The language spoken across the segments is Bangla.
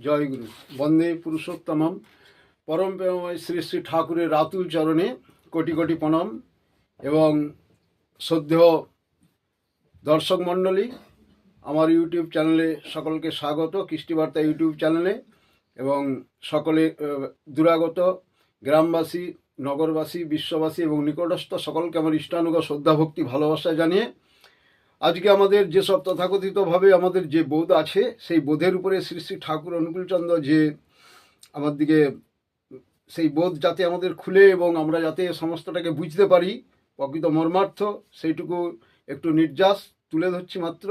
জয়গুরু। বন্দে পুরুষোত্তমম। পরম প্রেমময় শ্রী শ্রী ঠাকুরের রাতুল চরণে কোটি কোটি প্রণাম এবং শ্রদ্ধেয় দর্শক মণ্ডলী, আমার ইউটিউব চ্যানেলে সকলকে স্বাগত। কৃষ্টিবার্তা ইউটিউব চ্যানেলে এবং সকলে দূরাগত গ্রামবাসী, নগরবাসী, বিশ্ববাসী এবং নিকটস্থ সকলকে আমার ইষ্টানুগ শ্রদ্ধা ভক্তি ভালোবাসা জানিয়ে আজকে আমাদের যেসব তথাকথিতভাবে আমাদের যে বোধ আছে সেই বোধের উপরে শ্রী শ্রী ঠাকুর অনুকূলচন্দ্র যে আমার দিকে সেই বোধ যাতে আমাদের খুলে এবং আমরা যাতে সমস্তটাকে বুঝতে পারি প্রকৃত মর্মার্থ, সেইটুকু একটু নির্যাস তুলে ধরছি মাত্র।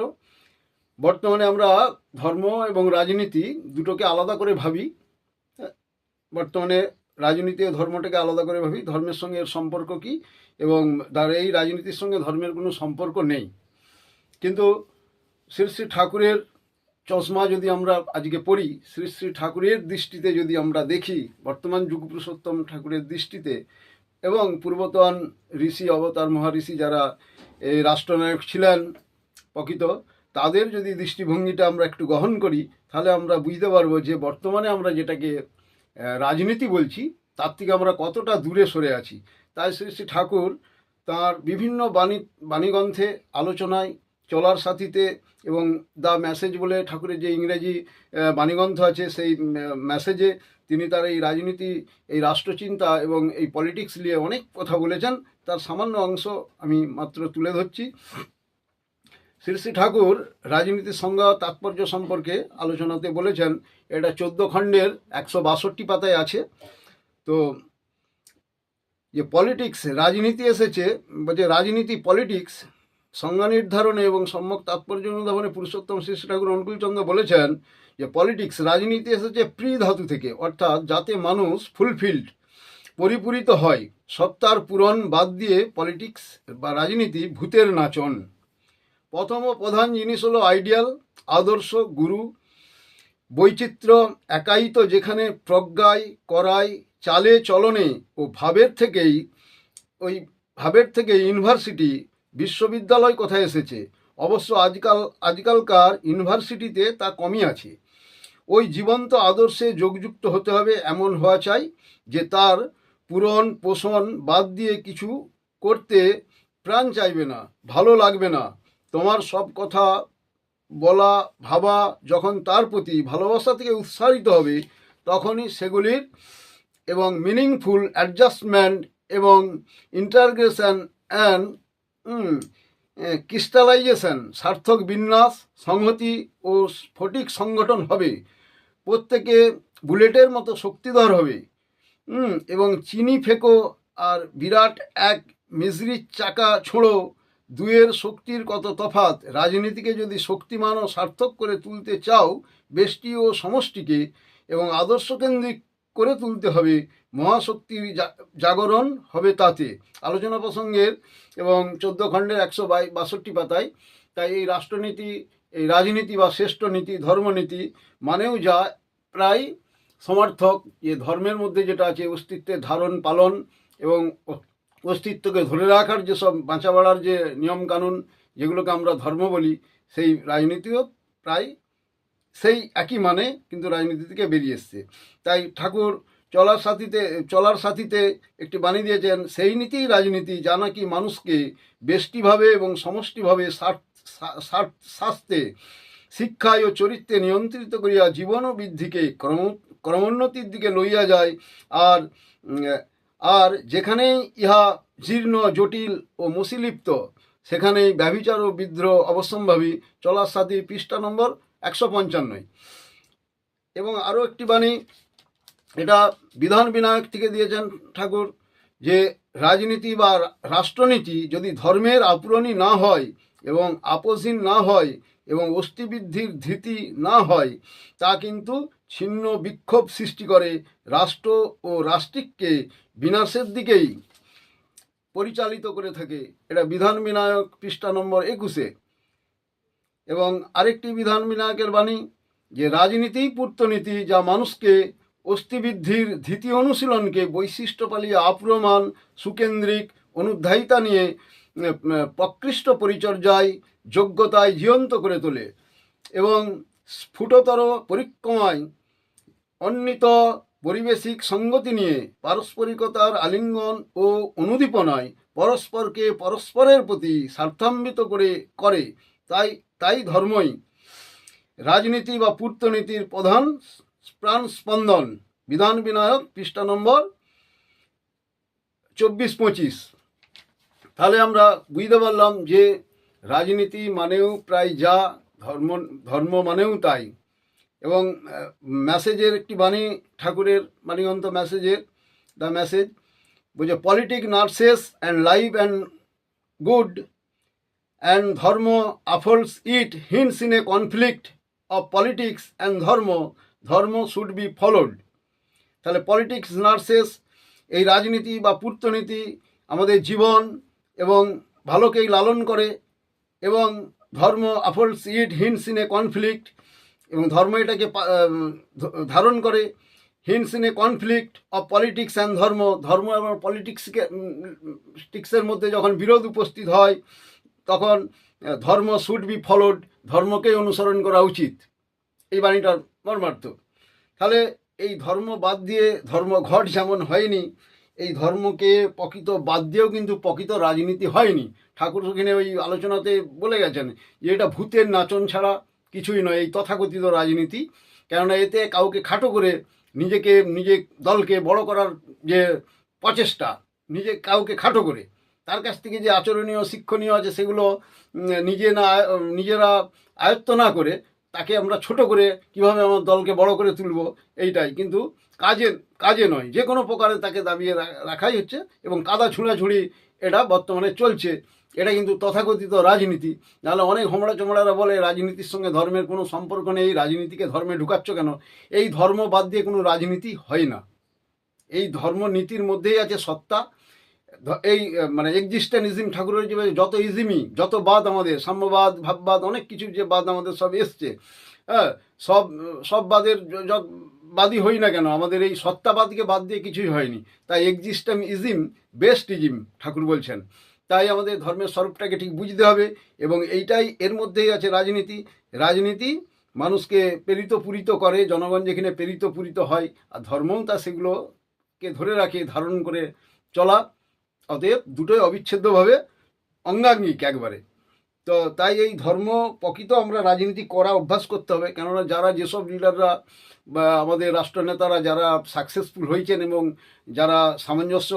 বর্তমানে আমরা ধর্ম এবং রাজনীতি দুটোকে আলাদা করে ভাবি। বর্তমানে রাজনীতি ও ধর্মটাকে আলাদা করে ভাবি। ধর্মের সঙ্গে এর সম্পর্ক কী, এবং এই রাজনীতির সঙ্গে ধর্মের কোনো সম্পর্ক নেই। কিন্তু শ্রী শ্রী ঠাকুরের চশমা যদি আমরা আজকে পড়ি, শ্রী শ্রী ঠাকুরের দৃষ্টিতে যদি আমরা দেখি, বর্তমান যুগ পুরুষোত্তম ঠাকুরের দৃষ্টিতে এবং পূর্বতন ঋষি অবতার মহাঋষি যারা এই রাষ্ট্রনায়ক ছিলেন প্রকৃত, তাদের যদি দৃষ্টিভঙ্গিটা আমরা একটু গ্রহণ করি, তাহলে আমরা বুঝতে পারবো যে বর্তমানে আমরা যেটাকে রাজনীতি বলছি তার থেকে আমরা কতটা দূরে সরে আছি। তাই শ্রী শ্রী ঠাকুর তাঁর বিভিন্ন বাণীগ্রন্থে, আলোচনায়, চলার সাথীতে এবং দ্য মেসেজ বলে ঠাকুরের যে ইংরেজি বাণীগ্রন্থ আছে, সেই মেসেজে তিনি তার এই রাজনীতি, এই রাষ্ট্রচিন্তা এবং এই পলিটিক্স নিয়ে অনেক কথা বলেছেন। তার সামান্য অংশ আমি মাত্র তুলে ধরছি। শ্রী শ্রী ঠাকুর রাজনীতির সংজ্ঞা তাৎপর্য সম্পর্কে আলোচনাতে বলেছেন, এটা 14 খণ্ডের 162 পাতায় আছে। তো যে পলিটিক্স, রাজনীতি এসেছে, যে রাজনীতি পলিটিক্স সংজ্ঞা নির্ধারণে এবং সম্যক তাৎপর্য অনুধাবনে পুরুষোত্তম শ্রী শ্রী ঠাকুর অনুকূলচন্দ্র বলেছেন যে পলিটিক্স, রাজনীতি এসেছে প্রি ধাতু থেকে, অর্থাৎ যাতে মানুষ ফুলফিল্ড, পরিপূরিত হয়। সত্তার পূরণ বাদ দিয়ে পলিটিক্স বা রাজনীতি ভূতের নাচন। প্রথম ও প্রধান জিনিস হলো আইডিয়াল, আদর্শ, গুরু, বৈচিত্র্য, একায়িত, যেখানে প্রজ্ঞায়, করায়, চালে চলনে ও ভাবের থেকেই ইউনিভার্সিটি, বিশ্ববিদ্যালয় কোথায় এসেছে। অবশ্য আজকালকার ইউনিভার্সিটিতে তা কমই আছে। ওই জীবন্ত আদর্শে যোগযুক্ত হতে হবে, এমন হওয়া চাই যে তার পূরণ পোষণ বাদ দিয়ে কিছু করতে প্রাণ চাইবে না, ভালো লাগবে না। তোমার সব কথা বলা ভাবা যখন তার প্রতি ভালোবাসা থেকে উৎসারিত হবে, তখনই সেগুলির এবং মিনিংফুল অ্যাডজাস্টমেন্ট এবং ইন্টারগ্রেশন অ্যান্ড ক্রিস্টালাইজেশন, সার্থক বিন্যাস, সংহতি ও স্ফটিক সংগঠন হবে। প্রত্যেকে বুলেটের মতো শক্তিধর হবে এবং চিনি ফেকো আর বিরাট এক মিজরির চাকা ছোঁড়ো, দুয়ের শক্তির কত তফাৎ। রাজনীতিকে যদি শক্তিমান ও সার্থক করে তুলতে চাও, ব্যষ্টি ও সমষ্টিকে এবং আদর্শকেন্দ্রিক করে তুলতে হবে। মহাশক্তির জাগরণ হবে তাতে। আলোচনা প্রসঙ্গের এবং 14 খণ্ডের 162 পাতায়। তাই এই রাষ্ট্রনীতি, এই রাজনীতি বা শ্রেষ্ঠ নীতি, ধর্মনীতি মানেও যা প্রায় সমার্থক, যে ধর্মের মধ্যে যেটা আছে অস্তিত্বের ধারণ পালন এবং অস্তিত্বকে ধরে রাখার যেসব বাঁচা বাড়ার যে নিয়মকানুন, যেগুলোকে আমরা ধর্ম বলি, সেই রাজনীতিও প্রায় সেই একই মানে, কিন্তু রাজনীতি থেকে বেরিয়ে এসছে। তাই ঠাকুর চলার সাথীতে একটি বাণী দিয়েছেন, সেই নীতিই রাজনীতি, যা নাকি মানুষকে ব্যষ্টিভাবে এবং সমষ্টিভাবে স্বাস্থ্যে, শিক্ষায় ও চরিত্রে নিয়ন্ত্রিত করিয়া জীবন ও বৃদ্ধিকে ক্রমোন্নতির দিকে লইয়া যায়। আর যেখানেই ইহা জীর্ণ, জটিল ও মসিলিপ্ত, সেখানেই ব্যভিচার ও বিদ্রোহ অবশ্যম্ভাবী। চলার সাথী, পৃষ্ঠা নম্বর 155। এবং আরও একটি বাণী, এটা বিধান বিনায়ক থেকে দিয়েছেন ঠাকুর, যে রাজনীতি বা রাষ্ট্রনীতি যদি ধর্মের আপূরণী না হয় এবং আপোষহীন না হয় এবং অস্থিবৃদ্ধির ধৃতি না হয়, তা কিন্তু ছিন্ন বিক্ষোভ সৃষ্টি করে, রাষ্ট্র ও রাষ্ট্রিককে বিনাশের দিকেই পরিচালিত করে থাকে। এটা বিধান বিনায়ক, পৃষ্ঠা নম্বর 21। এবং আরেকটি বিধান বিনায়কের বাণী, যে রাজনীতিই পূর্তনীতি, যা মানুষকে অস্থিবৃদ্ধির ধৃতি অনুশীলনকে বৈশিষ্ট্য পালিয়ে আপ্রমাণ সুকেন্দ্রিক অনুধ্যায়িতা নিয়ে প্রকৃষ্ট পরিচর্যায়, যোগ্যতায় জীবন্ত করে তোলে এবং স্ফুটতর পরিক্রমায় অন্বিত পরিবেশিক সঙ্গতি নিয়ে পারস্পরিকতার আলিঙ্গন ও অনুদীপনায় পরস্পরকে পরস্পরের প্রতি স্বার্থান্বিত করে তাই তাই ধর্মই রাজনীতি বা পূর্তনীতির প্রধান প্রাণ স্পন্দন। বিধান বিনায়ক, পৃষ্ঠা নম্বর 24-25। তাহলে আমরা বুঝতে পারলাম যে রাজনীতি মানেও প্রায় যা, ধর্ম ধর্ম মানেও তাই। এবং মেসেজের একটি বাণী, ঠাকুরের বাণীগ্রন্থ মেসেজের দ্য মেসেজ বলছে, politic nurses and live and good and dharma unfolds it hints in a conflict of politics and dharma should be followed. তাহলে পলিটিক্স নার্সেস, এই রাজনীতি বা পূর্তনীতি আমাদের জীবন এবং ভালোকেই লালন করে, এবং ধর্ম unfolds it hints in a conflict, এবং ধর্ম এটাকে ধারণ করে, hints in a conflict of politics and ধর্ম এবং পলিটিক্সের মধ্যে যখন বিরোধ উপস্থিত হয় তখন ধর্ম শুড বি ফলোড, ধর্মকেই অনুসরণ করা উচিত। এই বাণীটার মর্মার্থ। তাহলে এই ধর্ম বাদ দিয়ে ধর্মঘট যেমন হয়নি, এই ধর্মকে প্রকৃত বাদ দিয়েও কিন্তু প্রকৃত রাজনীতি হয়নি। ঠাকুর ওখানে ওই আলোচনাতে বলে গেছেন যে এটা ভূতের নাচন ছাড়া কিছুই নয়, এই তথাকথিত রাজনীতি। কেননা এতে কাউকে খাটো করে নিজে দলকে বড় করার যে প্রচেষ্টা, কাউকে খাটো করে তার কাছ থেকে যে আচরণীয় শিক্ষণীয় আছে সেগুলো নিজেরা আয়ত্ত না করে তাকে আমরা ছোট করে কিভাবে আমার দলকে বড় করে তুলব, এইটাই কিন্তু কাজে নয়, যে কোনো প্রকারে তাকে দাবিয়ে রাখাই হচ্ছে। এবং কাদা ছুঁড়াছুঁড়ি এটা বর্তমানে চলছে, এটা কিন্তু তথাকথিত রাজনীতি। নাহলে অনেক হোমড়া চোমড়ারা বলে রাজনীতির সঙ্গে ধর্মের কোনো সম্পর্ক নেই, রাজনীতিকে ধর্মে ঢুকাচ্ছ কেন? এই ধর্ম বাদ দিয়ে কোনো রাজনীতি হয় না। এই ধর্ম নীতির মধ্যেই আছে সত্তা। এই মানে এক্সিস্টেন্সিজম, ঠাকুরের যে যত ইজিমই, যত বাদ আমাদের, সাম্যবাদ, ভাববাদ, অনেক কিছু যে বাদ আমাদের সব এসছে, হ্যাঁ, সব বাদের বাদই হই না কেন, আমাদের এই সত্তাবাদকে বাদ দিয়ে কিছুই হয়নি। তাই এক্সিস্টেন্সিজম বেস্ট ইজিম, ঠাকুর বলছেন। তাই আমাদের ধর্মের স্বরূপটাকে ঠিক বুঝতে হবে, এবং এইটাই এর মধ্যেই আছে রাজনীতি মানুষকে প্রেরিত পূরিত করে, জনগণ যেখানে প্রেরিত পূরিত হয়, আর ধর্মও তা সেগুলোকে ধরে রাখে, ধারণ করে চলা। অতএব দুটোই অবিচ্ছেদ্যভাবে অঙ্গাঙ্গিক একবারে। তো তাই এই ধর্ম প্রকৃত আমরা রাজনীতি করা অভ্যাস করতে হবে। কেননা যেসব লিডাররা বা আমাদের রাষ্ট্রনেতারা যারা সাকসেসফুল হয়েছেন এবং যারা সামঞ্জস্য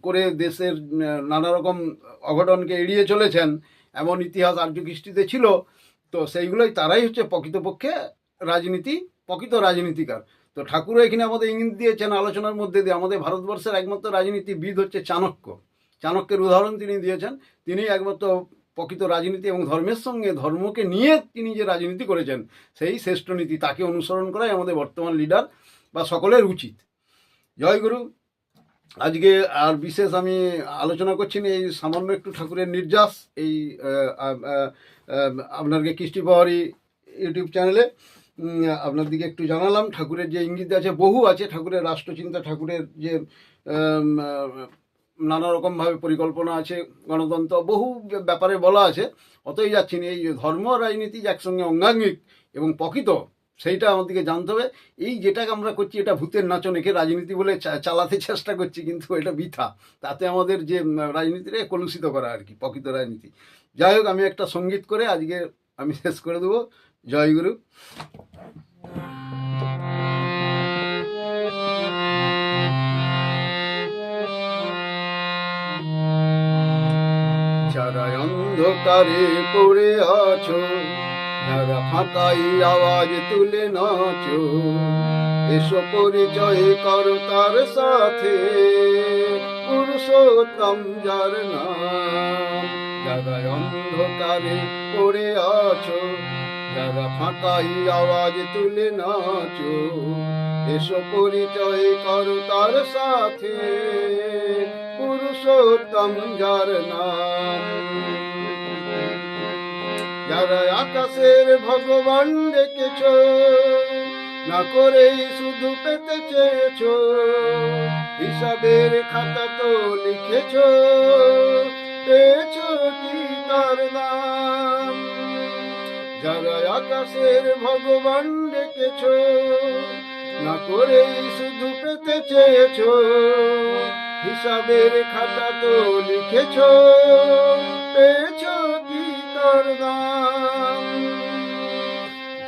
করে দেশের নানা রকম অঘটনকে এড়িয়ে চলেছেন, এমন ইতিহাস আর্য কৃষ্টিতে ছিল। তো সেইগুলোই তারাই হচ্ছে প্রকৃতপক্ষে প্রকৃত রাজনীতিকার। তো ঠাকুরও এখানে আমাদের ইঙ্গিত দিয়েছেন আলোচনার মধ্যে দিয়ে, আমাদের ভারতবর্ষের একমাত্র রাজনীতিবিদ হচ্ছে চাণক্যের উদাহরণ তিনি দিয়েছেন। তিনি একমাত্র প্রকৃত রাজনীতি এবং ধর্মের সঙ্গে ধর্মকে নিয়ে তিনি যে রাজনীতি করেছেন সেই শ্রেষ্ঠ নীতি, তাকে অনুসরণ করাই আমাদের বর্তমান লিডার বা সকলের উচিত। জয় গুরু। আজকে আর বিশেষ আমি আলোচনা করছি না, এই সামান্য একটু ঠাকুরের নির্যাস এই আপনাকে কৃষ্টি পাওয়ারি ইউটিউব চ্যানেলে আপনার দিকে একটু জানালাম। ঠাকুরের যে ইঙ্গিত আছে বহু আছে, ঠাকুরের রাষ্ট্রচিন্তা, ঠাকুরের যে নানা রকমভাবে পরিকল্পনা আছে, গণতন্ত্র, বহু ব্যাপারে বলা আছে। অতই যাচ্ছি না, এই ধর্ম রাজনীতি একসঙ্গে অঙ্গাঙ্গিক এবং প্রকৃত, সেইটা আমাদেরকে জানতে হবে। এই যেটাকে আমরা করছি এটা ভূতের নাচন, একে রাজনীতি বলে চালাতে চেষ্টা করছি, কিন্তু এটা বৃথা। তাতে আমাদের যে রাজনীতিটাকে কলুষিত করা আর কি, প্রকৃত রাজনীতি। যাই হোক, আমি একটা সঙ্গীত করে আজকে আমি শেষ করে দেবো। জয় গুরু। যারা অন্ধকারে পড়ে আছো, যারা ফাঁকাই আওয়াজ তুলে নাচো, এসো পরিচয় করো তার সাথে, পুরুষোত্তম যার নাম। যারা অন্ধকারে পড়ে আছো, যারা ফাঁকাই আওয়াজ তুলে নাচো, এসো পরিচয় করো তার সাথে, পুরুষোত্তম যার নাম। যারা আকাশের ভগবান ডেকেছ, না করেই শুধু পেতে চেয়েছ, হিসাবের খাতা তো লিখেছ, পেয়েছ কি তার নাম। যারা আকাশের ভগবান ডেকেছ, না করে শুধু পেতে চেয়েছো, হিসাবের খাতা তো লিখেছো, পেয়েছো কি তার দাম?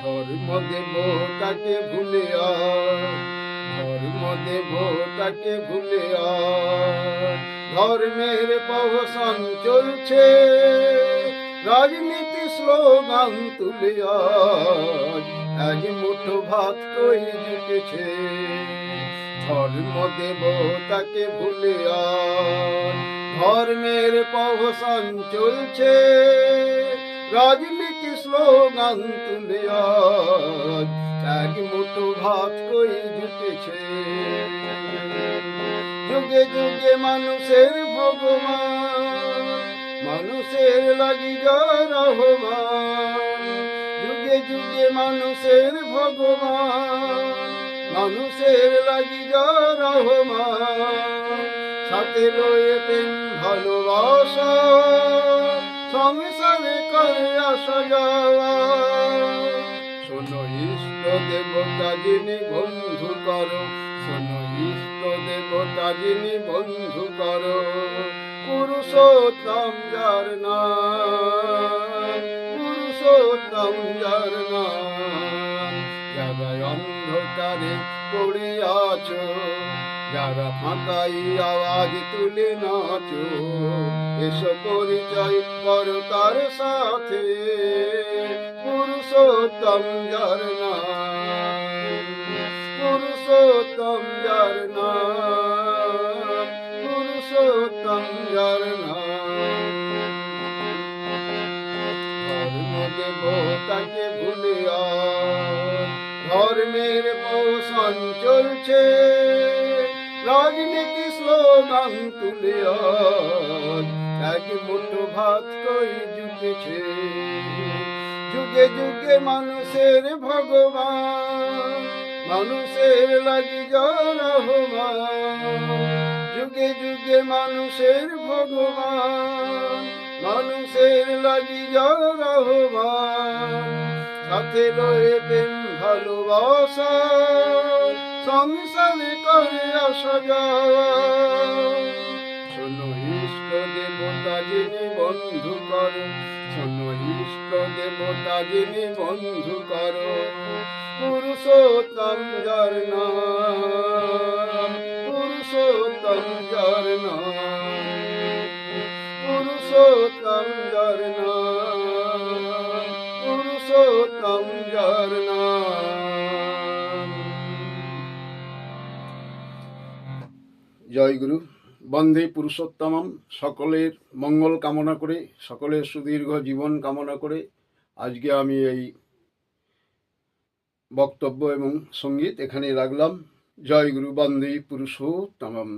ধর্ম দেব তাকে ভুলে আর, ধর্ম দেব তাকে ভুলে আর, ধর্মের প্রহসন চলছে, রাজনীতি স্লোগান তুলে আজ এক মুঠো ভাত কই জুটেছে। ধর্ম দেব তাকে ভুলে আজ, ধর্মের প্রহসন চলছে, রাজনীতি স্লোগান তুলে আজ এক মুঠো ভাত কই জুটেছে। যুগে যুগে মানুষের ভগবান, মানুষের লাগি রহমান, যুগে যুগে মানুষের ভগবান, মানুষের লাগি রহমান, সাথে লয়ে প্রেম ভালোবাসা, সংসারে করে আসা যাওয়া। শোনো ইষ্ট দেবতা যিনি বন্ধু করো, শোনো ইষ্ট দেবতা যিনি বন্ধু করো, পুরুষোত্তম যার নাম, পুরুষোত্তম যার নাম। যারা অন্ধকারে পড়ে আছো, যারা ফাঁকাই আওয়াজ তুলে নাচো, এসো পরিচয় করো তার সাথে, পুরুষোত্তম যার নাম, পুরুষোত্তম যার নাম, পুরুষোত্তম যার নাম। ধর্ম দেব তাকে ভুলে আর, ধর্মের পোষণ চলছে, রাজনীতি স্লোগান তুলে আজ এক মুঠো ভাত কই জুটেছে। যুগে যুগে মানুষের ভগবান, মানুষের লাগি রহমান, যুগে যুগে মানুষের ভগবান, মানুষের লাগি রহমান, সাথে লয়ে প্রেম ভালোবাসা, সংসারে করে আসা যাওয়া। শোনো ইষ্ট দেবতা যিনি বন্ধু করো, শোনো ইষ্ট দেবতা যিনি বন্ধু করো, পুরুষোত্তম যার নাম, পুরুষোত্তম যার নাম, পুরুষোত্তম যার নাম, পুরুষোত্তম যার নাম। জয় গুরু। বন্দে পুরুষোত্তমম। সকলের মঙ্গল কামনা করে, সকলের সুদীর্ঘ জীবন কামনা করে আজকে আমি এই বক্তব্য এবং সঙ্গীত এখানে রাখলাম। জয় গুরু। বন্দে পুরুষোত্তমম।